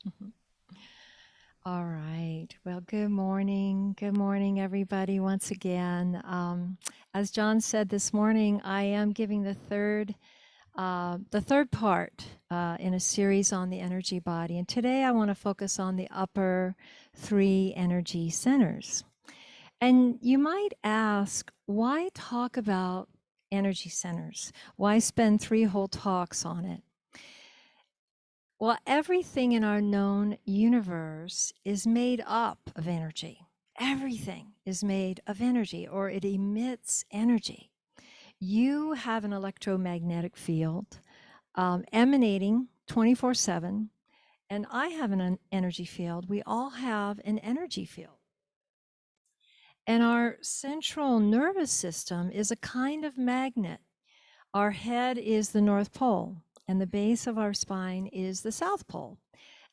Mhm. All right. Well, good morning. Good morning, everybody, once again. As John said this morning, I am giving the third part in a series on the energy body. And today I want to focus on the upper three energy centers. And you might ask, why talk about energy centers? Why spend three whole talks on it? Well, everything in our known universe is made up of energy. Everything is made of energy, or it emits energy. You have an electromagnetic field emanating 24/7, and I have an energy field. We all have an energy field. And our central nervous system is a kind of magnet. Our head is the North Pole, and the base of our spine is the South Pole.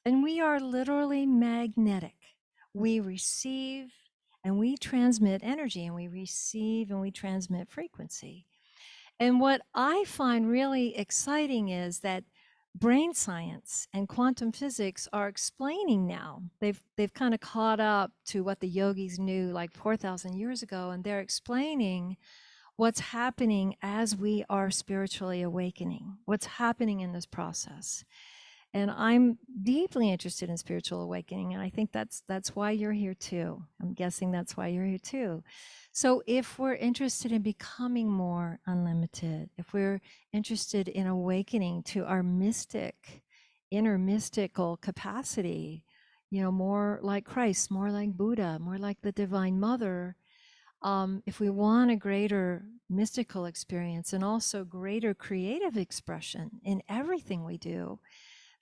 And we are literally magnetic. We receive and we transmit energy, and we receive and we transmit frequency. And what I find really exciting is that brain science and quantum physics are explaining now. They've kind of caught up to what the yogis knew like 4,000 years ago, and they're explaining what's happening as we are spiritually awakening, what's happening in this process. And I'm deeply interested in spiritual awakening, and I think that's why you're here too. I'm guessing that's why you're here too. So if we're interested in becoming more unlimited, if we're interested in awakening to our inner mystical capacity, more like Christ, more like Buddha, more like the Divine Mother, if we want a greater mystical experience and also greater creative expression in everything we do,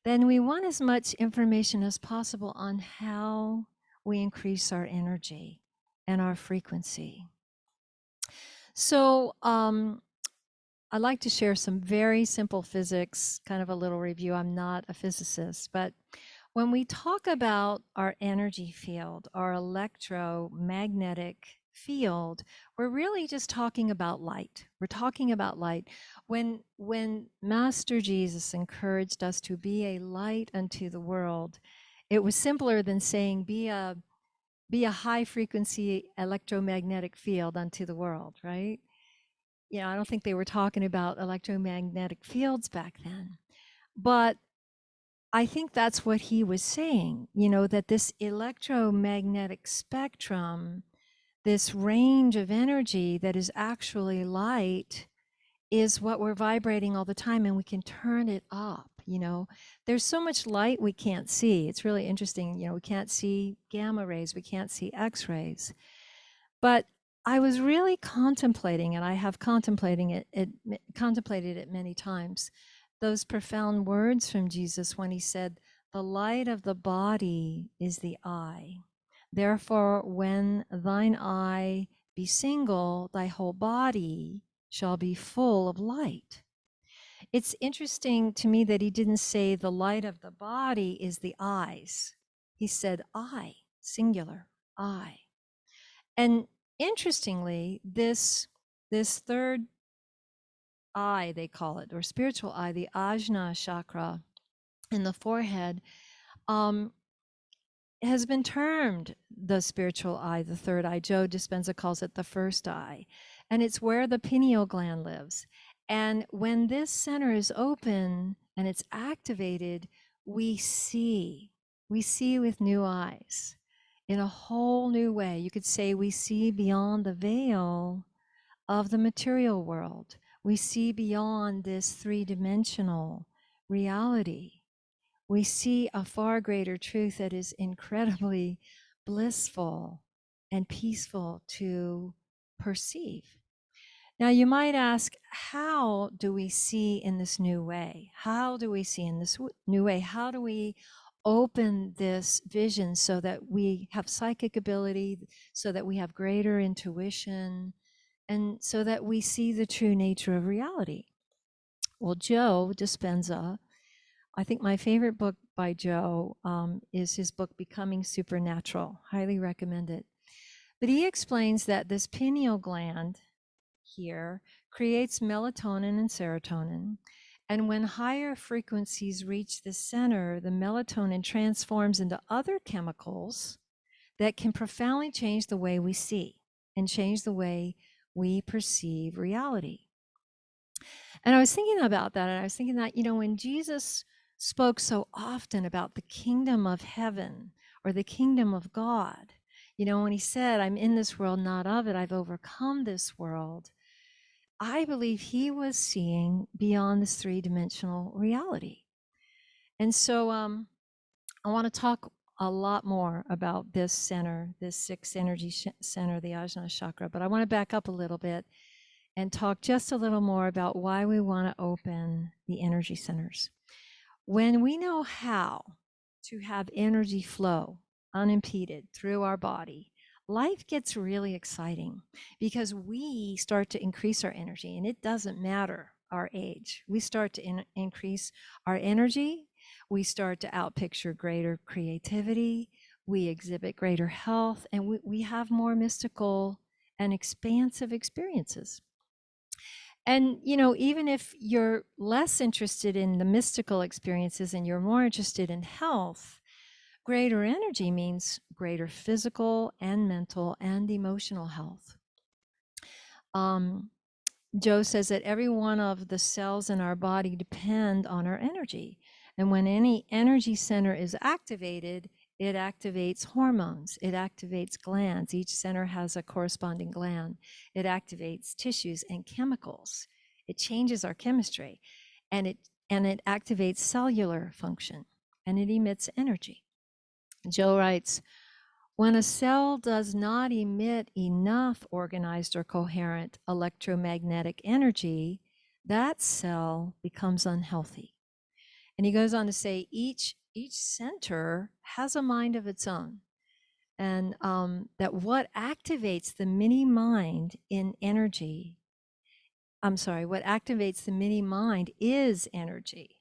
then we want as much information as possible on how we increase our energy and our frequency. So, I'd like to share some very simple physics, kind of a little review. I'm not a physicist, but when we talk about our energy field, our electromagnetic field, we're really just talking about light. We're talking about light. When Master Jesus encouraged us to be a light unto the world, it was simpler than saying be a high frequency electromagnetic field unto the world, right? I don't think they were talking about electromagnetic fields back then. But I think that's what he was saying, that this electromagnetic spectrum, this range of energy that is actually light, is what we're vibrating all the time, and we can turn it up. There's so much light we can't see. It's really interesting. We can't see gamma rays, we can't see X rays. But I was really contemplating, and I have contemplated it many times, those profound words from Jesus when he said, "The light of the body is the eye. Therefore, when thine eye be single, thy whole body shall be full of light." It's interesting to me that he didn't say the light of the body is the eyes. He said eye, singular, eye. And interestingly, this third eye, they call it, or spiritual eye, the Ajna chakra in the forehead, um, has been termed the spiritual eye, the third eye. Joe Dispenza calls it the first eye. And it's where the pineal gland lives. And when this center is open and it's activated, we see. We see with new eyes in a whole new way. You could say we see beyond the veil of the material world. We see beyond this three-dimensional reality. We see a far greater truth that is incredibly blissful and peaceful to perceive. Now, you might ask, how do we see in this new way? How do we see in this new way? How do we open this vision so that we have psychic ability, so that we have greater intuition, and so that we see the true nature of reality? Well, Joe Dispenza, I think my favorite book by Joe is his book, Becoming Supernatural. Highly recommend it. But he explains that this pineal gland here creates melatonin and serotonin. And when higher frequencies reach the center, the melatonin transforms into other chemicals that can profoundly change the way we see and change the way we perceive reality. And I was thinking about that, and I was thinking that, when Jesus spoke so often about the kingdom of heaven or the kingdom of God, when he said, I'm in this world, not of it, I've overcome this world, I believe he was seeing beyond this three-dimensional reality. And so I want to talk a lot more about this center, this sixth energy center, the Ajna chakra, but I want to back up a little bit and talk just a little more about why we want to open the energy centers. When we know how to have energy flow unimpeded through our body, life gets really exciting because we start to increase our energy, and it doesn't matter our age. We start to increase our energy. We start to outpicture greater creativity. We exhibit greater health, and we have more mystical and expansive experiences. And, even if you're less interested in the mystical experiences and you're more interested in health, greater energy means greater physical and mental and emotional health. Joe says that every one of the cells in our body depend on our energy. And when any energy center is activated, it activates hormones, it activates glands. Each center has a corresponding gland. It activates tissues and chemicals. It changes our chemistry, and it activates cellular function, and it emits energy. Joe writes, when a cell does not emit enough organized or coherent electromagnetic energy, that cell becomes unhealthy. And he goes on to say each center has a mind of its own, and that what activates the mini mind in energy, what activates the mini mind is energy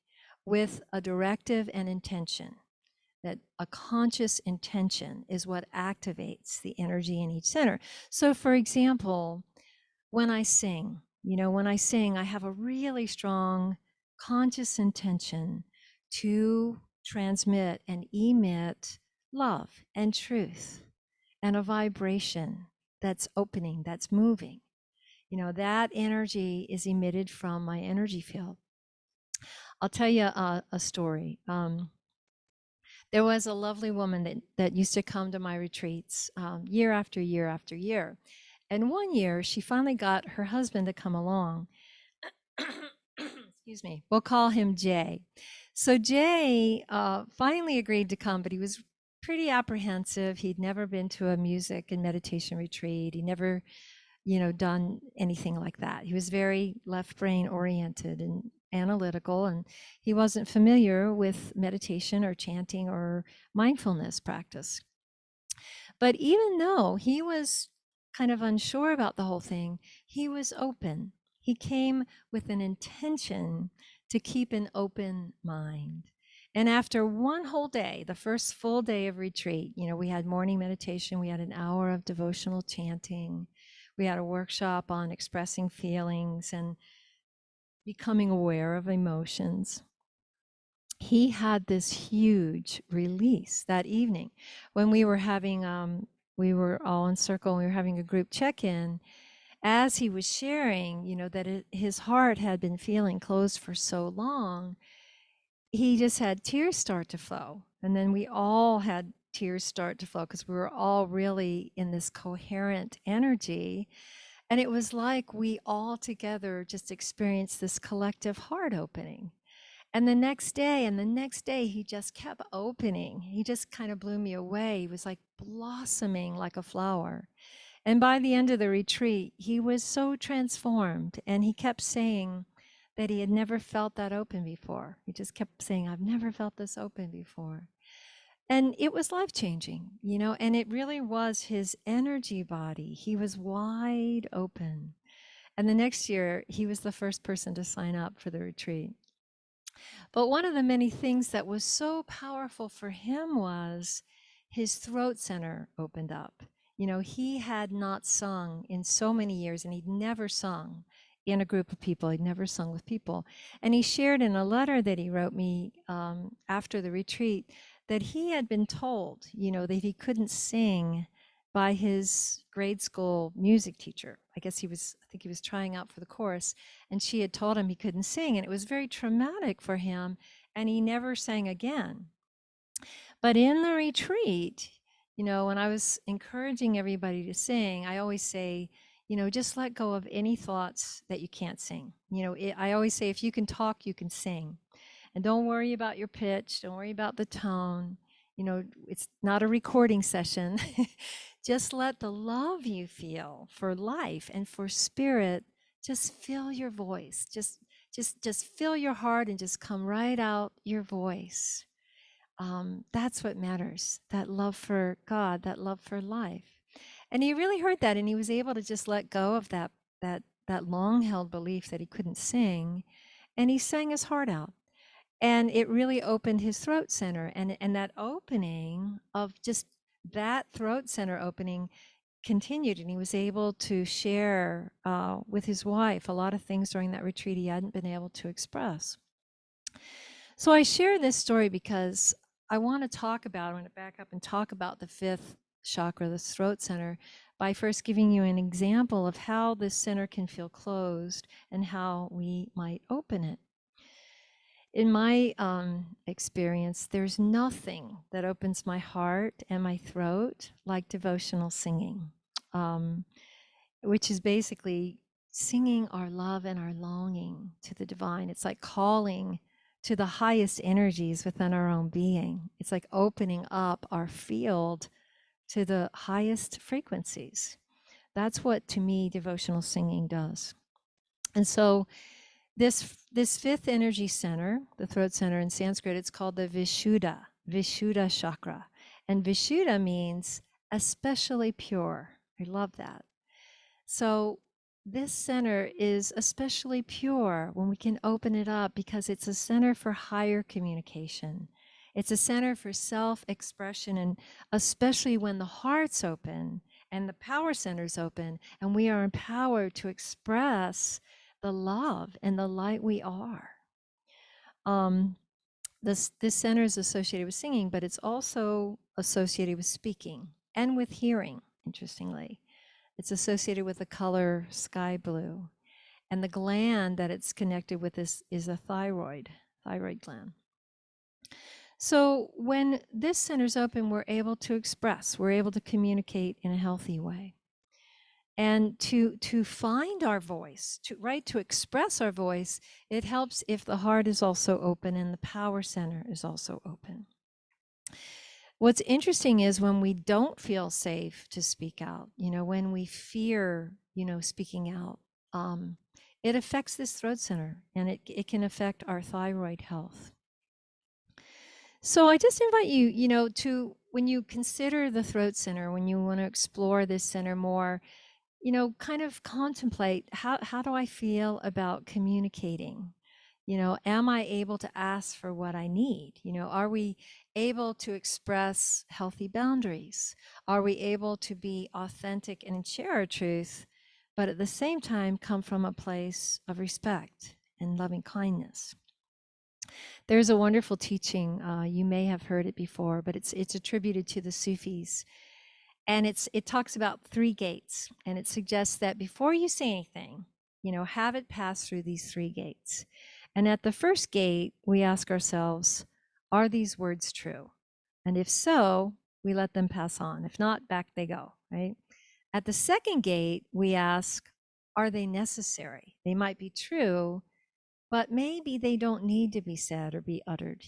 with a directive and intention. That a conscious intention is what activates the energy in each center. So, for example, when I sing, I have a really strong conscious intention to transmit and emit love and truth and a vibration that's opening, that's moving. That energy is emitted from my energy field. I'll tell you a story. There was a lovely woman that used to come to my retreats year after year after year. And one year, she finally got her husband to come along. Excuse me. We'll call him Jay. So Jay finally agreed to come, but he was pretty apprehensive. He'd never been to a music and meditation retreat. He never, done anything like that. He was very left brain oriented and analytical, and he wasn't familiar with meditation or chanting or mindfulness practice. But even though he was kind of unsure about the whole thing, he was open. He came with an intention to keep an open mind. And after one whole day, the first full day of retreat, we had morning meditation, we had an hour of devotional chanting, we had a workshop on expressing feelings and becoming aware of emotions. He had this huge release that evening when we were having, we were all in circle and we were having a group check-in. As he was sharing, that his heart had been feeling closed for so long, he just had tears start to flow. And then we all had tears start to flow because we were all really in this coherent energy. And it was like we all together just experienced this collective heart opening. And the next day, he just kept opening. He just kind of blew me away. He was like blossoming like a flower. And by the end of the retreat, he was so transformed. And he kept saying that he had never felt that open before. He just kept saying, I've never felt this open before. And it was life-changing, and it really was his energy body. He was wide open. And the next year, he was the first person to sign up for the retreat. But one of the many things that was so powerful for him was his throat center opened up. He had not sung in so many years, and he'd never sung in a group of people. He'd never sung with people. And he shared in a letter that he wrote me after the retreat that he had been told, that he couldn't sing by his grade school music teacher. I think he was trying out for the chorus, and she had told him he couldn't sing, and it was very traumatic for him, and he never sang again. But in the retreat, when I was encouraging everybody to sing, I always say, just let go of any thoughts that you can't sing. I always say, if you can talk, you can sing. And don't worry about your pitch. Don't worry about the tone. It's not a recording session. Just let the love you feel for life and for spirit just fill your voice. Just fill your heart and just come right out your voice. That's what matters. That love for God, that love for life. And he really heard that, and he was able to just let go of that long-held belief that he couldn't sing, and he sang his heart out. And it really opened his throat center, and that opening of just that throat center opening continued, and he was able to share with his wife a lot of things during that retreat he hadn't been able to express. So I share this story because I want to back up and talk about the fifth chakra, the throat center, by first giving you an example of how this center can feel closed and how we might open it. In my experience, there's nothing that opens my heart and my throat like devotional singing, which is basically singing our love and our longing to the divine. It's like calling to the highest energies within our own being. It's like opening up our field to the highest frequencies. That's what, to me, devotional singing does. And so this fifth energy center, the throat center in Sanskrit, it's called the Vishuddha chakra. And Vishuddha means especially pure. I love that. So this center is especially pure when we can open it up because it's a center for higher communication. It's a center for self-expression, and especially when the heart's open and the power center's open and we are empowered to express the love and the light we are. This center is associated with singing, but it's also associated with speaking and with hearing, interestingly. It's associated with the color sky blue. And the gland that it's connected with is a thyroid gland. So when this center's open, we're able to express, we're able to communicate in a healthy way. And to find our voice, to express our voice, it helps if the heart is also open and the power center is also open. What's interesting is when we don't feel safe to speak out, when we fear, speaking out, it affects this throat center, and it can affect our thyroid health. So I just invite you, to, when you consider the throat center, when you want to explore this center more, kind of contemplate, how do I feel about communicating? Am I able to ask for what I need? Are we able to express healthy boundaries? Are we able to be authentic and share our truth, but at the same time come from a place of respect and loving kindness? There's a wonderful teaching, you may have heard it before, but it's attributed to the Sufis. And it talks about 3 gates, and it suggests that before you say anything, have it pass through these 3 gates. And at the first gate, we ask ourselves, are these words true? And if so, we let them pass on. If not, back they go, right? At the second gate, we ask, are they necessary? They might be true, but maybe they don't need to be said or be uttered.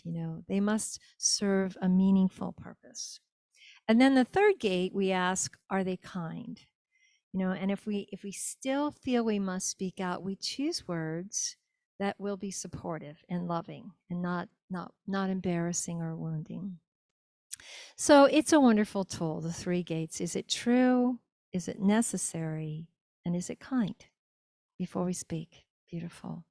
They must serve a meaningful purpose. And then the third gate, we ask, are they kind? And if we still feel we must speak out, we choose words that will be supportive and loving and not embarrassing or wounding. So it's a wonderful tool, the 3 gates. Is it true? Is it necessary? And is it kind? Before we speak. Beautiful.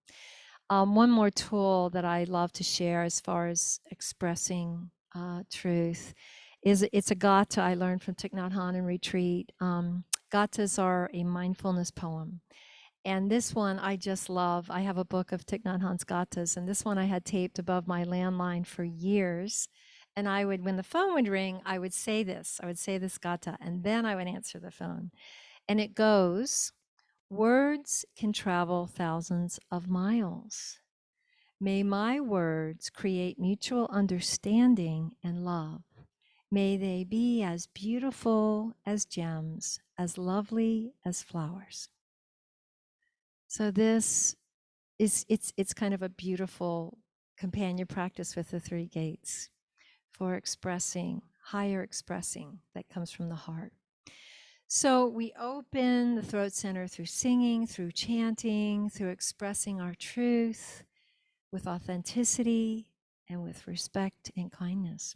One more tool that I love to share as far as expressing truth is it's a gatha I learned from Thich Nhat Hanh in retreat. Gathas are a mindfulness poem. And this one I just love. I have a book of Thich Nhat Hanh's Gathas, and this one I had taped above my landline for years. And I would, when the phone would ring, I would say this. I would say this Gatha, and then I would answer the phone. And it goes, words can travel thousands of miles. May my words create mutual understanding and love. May they be as beautiful as gems, as lovely as flowers. So this is, it's kind of a beautiful companion practice with the three gates for expressing, higher expressing that comes from the heart. So we open the throat center through singing, through chanting, through expressing our truth with authenticity and with respect and kindness.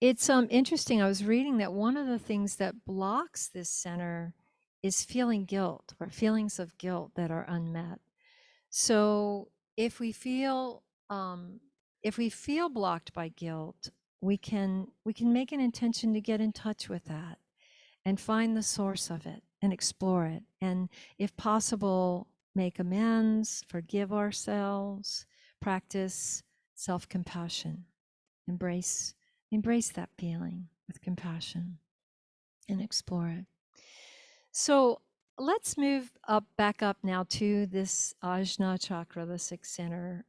It's interesting. I was reading that one of the things that blocks this center is feeling guilt or feelings of guilt that are unmet. So if we feel blocked by guilt, we can make an intention to get in touch with that and find the source of it and explore it, and if possible, make amends, forgive ourselves, practice self-compassion, embrace that feeling with compassion and explore it. So let's move back up now to this Ajna chakra, the sixth center,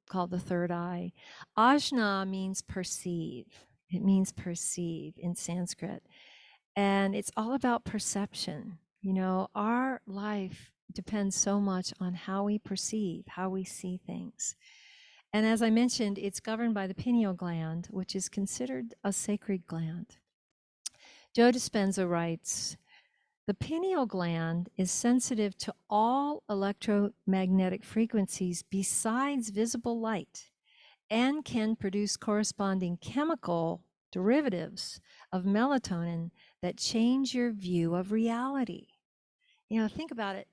called the third eye. Ajna means perceive. It means perceive in Sanskrit. And it's all about perception. You know, our life depends so much on how we perceive, how we see things. And as I mentioned, it's governed by the pineal gland, which is considered a sacred gland. Joe Dispenza writes, the pineal gland is sensitive to all electromagnetic frequencies besides visible light and can produce corresponding chemical derivatives of melatonin that change your view of reality. You know, think about it.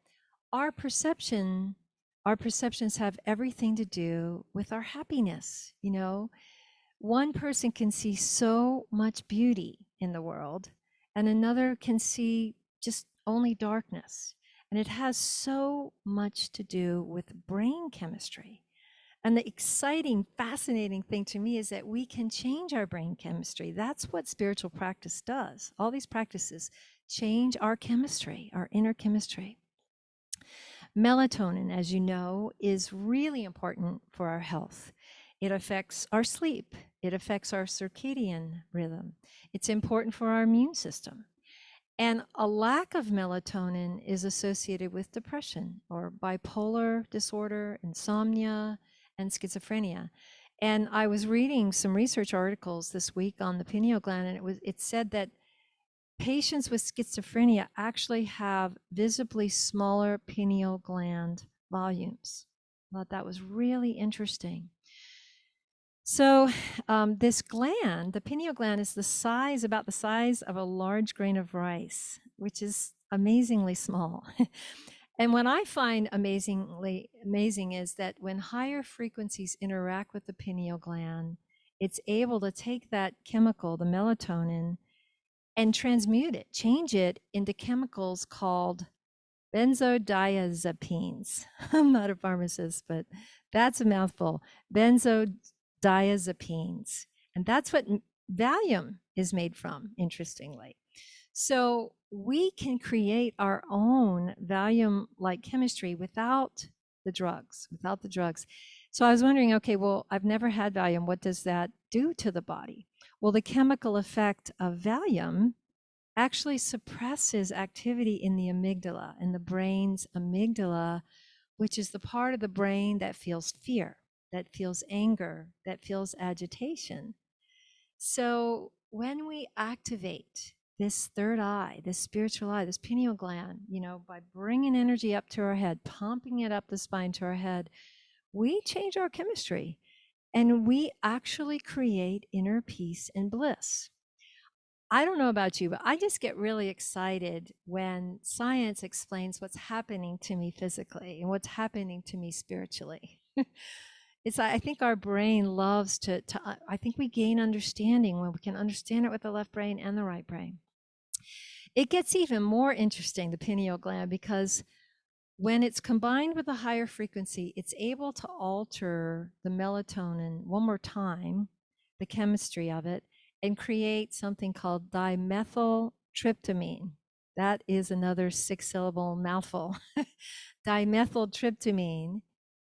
Our perceptions have everything to do with our happiness. You know, one person can see so much beauty in the world, and another can see just only darkness. And it has so much to do with brain chemistry. And the exciting, fascinating thing to me is that we can change our brain chemistry. That's what spiritual practice does. All these practices change our chemistry, our inner chemistry. Melatonin, as you know, is really important for our health. It affects our sleep. It affects our circadian rhythm. It's important for our immune system. And a lack of melatonin is associated with depression or bipolar disorder, insomnia, and schizophrenia. And I was reading some research articles this week on the pineal gland, and it said that patients with schizophrenia actually have visibly smaller pineal gland volumes. I thought that was really interesting. So this gland, the pineal gland, is about the size of a large grain of rice, which is amazingly small. And what I find amazing is that when higher frequencies interact with the pineal gland, it's able to take that chemical, the melatonin, and transmute it, change it into chemicals called benzodiazepines. I'm not a pharmacist, but that's a mouthful. Benzodiazepines. And that's what Valium is made from, interestingly. So we can create our own Valium-like chemistry without the drugs. So I was wondering, okay, well, I've never had Valium. What does that do to the body? Well, the chemical effect of Valium actually suppresses activity in the amygdala, in the brain's amygdala, which is the part of the brain that feels fear, that feels anger, that feels agitation. So when we activate this third eye, this spiritual eye, this pineal gland, you know, by bringing energy up to our head, pumping it up the spine to our head, we change our chemistry and we actually create inner peace and bliss. I don't know about you, but I just get really excited when science explains what's happening to me physically and what's happening to me spiritually. I think our brain loves I think we gain understanding when we can understand it with the left brain and the right brain. It gets even more interesting, the pineal gland, because when it's combined with a higher frequency, it's able to alter the melatonin one more time, the chemistry of it, and create something called dimethyltryptamine. That is another 6-syllable mouthful. Dimethyltryptamine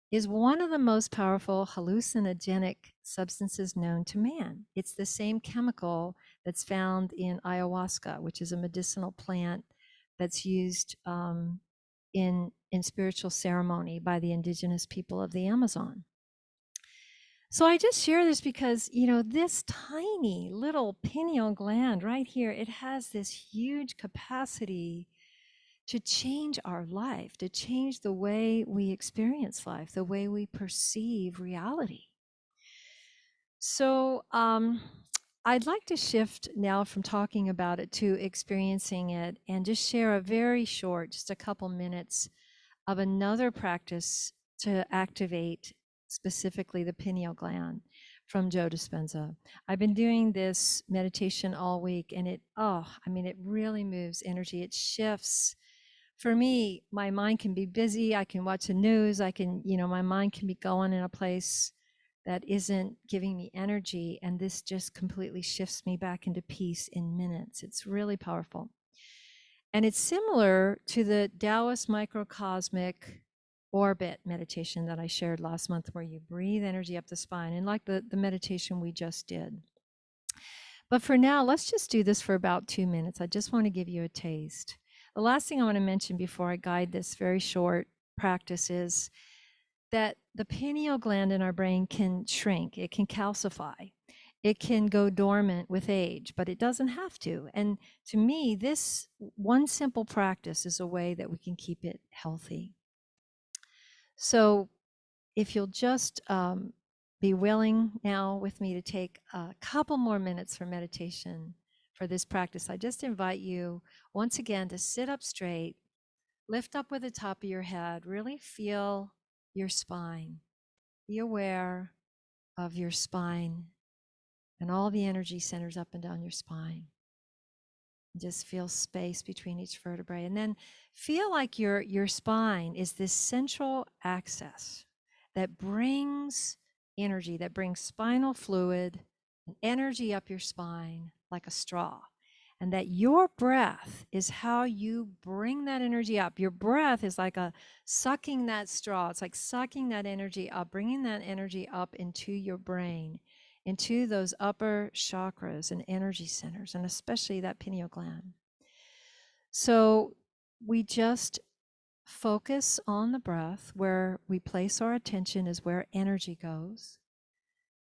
is one of the most powerful hallucinogenic substances known to man. It's the same chemical that's found in ayahuasca, which is a medicinal plant that's used in spiritual ceremony by the indigenous people of the Amazon. So I just share this because, this tiny little pineal gland right here, it has this huge capacity to change our life, to change the way we experience life, the way we perceive reality. So I'd like to shift now from talking about it to experiencing it and just share a very short, just a couple minutes of another practice to activate specifically the pineal gland from Joe Dispenza. I've been doing this meditation all week and it really moves energy. It shifts. For me, my mind can be busy. I can watch the news. My mind can be going in a place that isn't giving me energy. And this just completely shifts me back into peace in minutes. It's really powerful. And it's similar to the Taoist microcosmic orbit meditation that I shared last month, where you breathe energy up the spine, and like the meditation we just did. But for now, let's just do this for about 2 minutes. I just want to give you a taste. The last thing I want to mention before I guide this very short practice is that the pineal gland in our brain can shrink, it can calcify. It can go dormant with age, but it doesn't have to. And to me, this one simple practice is a way that we can keep it healthy. So if you'll just be willing now with me to take a couple more minutes for meditation for this practice, I just invite you once again to sit up straight, lift up with the top of your head, really feel your spine. Be aware of your spine and all the energy centers up and down your spine. Just feel space between each vertebrae. And then feel like your spine is this central axis that brings energy, that brings spinal fluid and energy up your spine like a straw. And that your breath is how you bring that energy up. Your breath is like sucking that straw. It's like sucking that energy up, bringing that energy up into your brain, into those upper chakras and energy centers, and especially that pineal gland. So we just focus on the breath. Where we place our attention is where energy goes.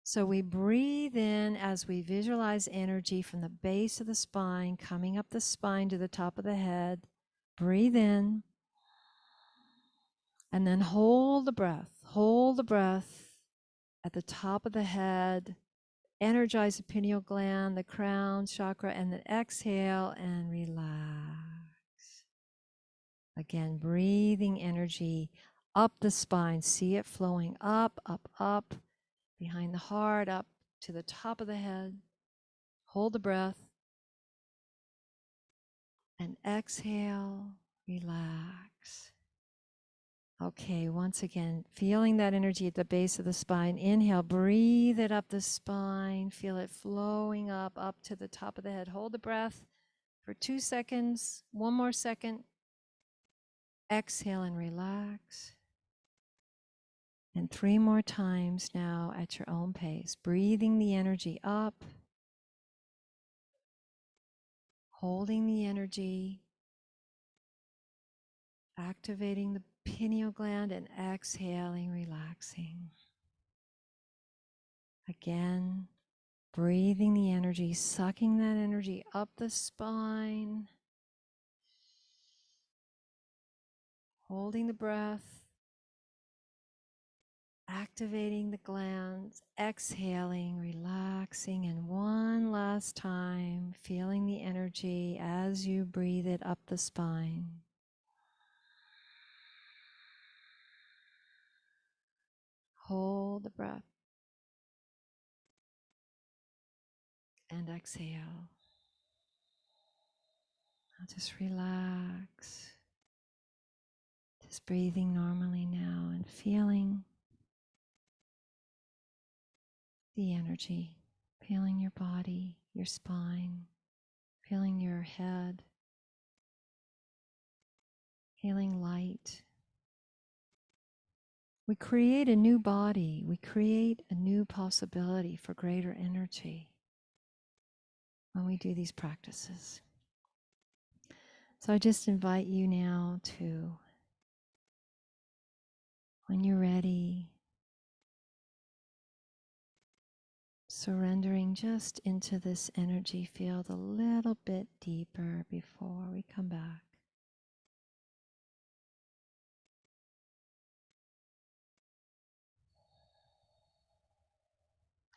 So we breathe in as we visualize energy from the base of the spine, coming up the spine to the top of the head. Breathe in. And then hold the breath. Hold the breath at the top of the head. Energize the pineal gland, the crown chakra, and then exhale and relax. Again, breathing energy up the spine. See it flowing up, up, up, behind the heart, up to the top of the head. Hold the breath. And exhale, relax. Okay, once again, feeling that energy at the base of the spine. Inhale, breathe it up the spine. Feel it flowing up to the top of the head. Hold the breath for 2 seconds. One more second. Exhale and relax. And 3 more times now at your own pace. Breathing the energy up. Holding the energy. Activating the pineal gland and exhaling, relaxing. Again, breathing the energy, sucking that energy up the spine. Holding the breath. Activating the glands, exhaling, relaxing, and one last time, feeling the energy as you breathe it up the spine. Hold the breath and exhale. Now just relax. Just breathing normally now and feeling the energy, feeling your body, your spine, feeling your head, feeling light. We create a new body. We create a new possibility for greater energy when we do these practices. So I just invite you now to, when you're ready, surrendering just into this energy field a little bit deeper before we come back.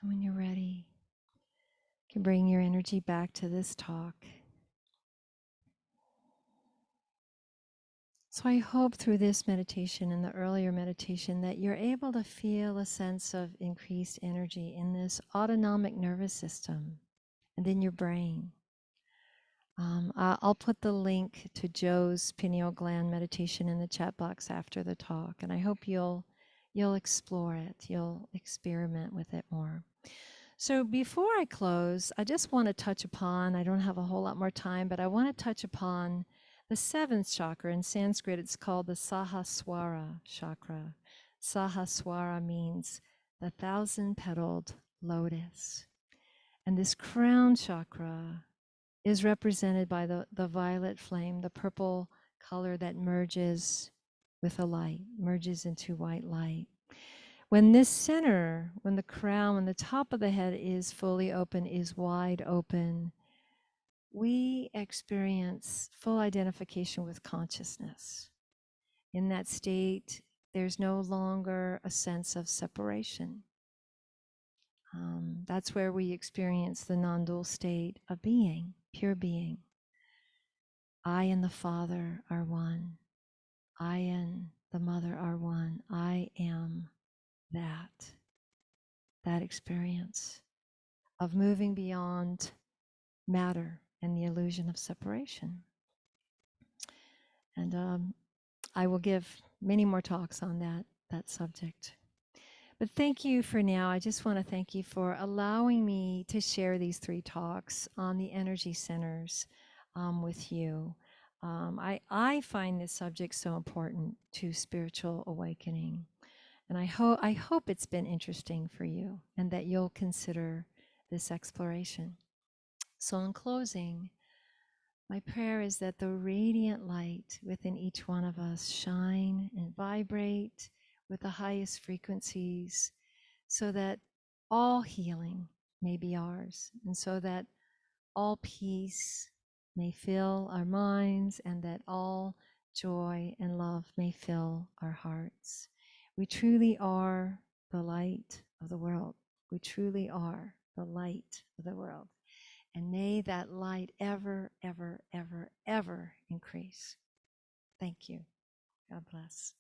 And when you're ready, you can bring your energy back to this talk. So I hope through this meditation and the earlier meditation that you're able to feel a sense of increased energy in this autonomic nervous system and in your brain. I'll put the link to Joe's pineal gland meditation in the chat box after the talk, and I hope you'll explore it, you'll experiment with it more. So before I close, I just want to touch upon, I don't have a whole lot more time, but I want to touch upon the seventh chakra. In Sanskrit, it's called the Sahasrara chakra. Sahasrara means the 1,000-petaled lotus. And this crown chakra is represented by the violet flame, the purple color that merges with a light, merges into white light. When this center, when the crown, when the top of the head is fully open, is wide open, we experience full identification with consciousness. In that state, there's no longer a sense of separation. That's where we experience the non-dual state of being, pure being. I and the Father are one. I and the Mother are one. I am that experience of moving beyond matter and the illusion of separation. And I will give many more talks on that subject. But thank you for now. I just want to thank you for allowing me to share these 3 talks on the energy centers with you. I find this subject so important to spiritual awakening. And I hope it's been interesting for you and that you'll consider this exploration. So in closing, my prayer is that the radiant light within each one of us shine and vibrate with the highest frequencies so that all healing may be ours, and so that all peace may fill our minds, and that all joy and love may fill our hearts. We truly are the light of the world. We truly are the light of the world. And may that light ever, ever, ever, ever increase. Thank you. God bless.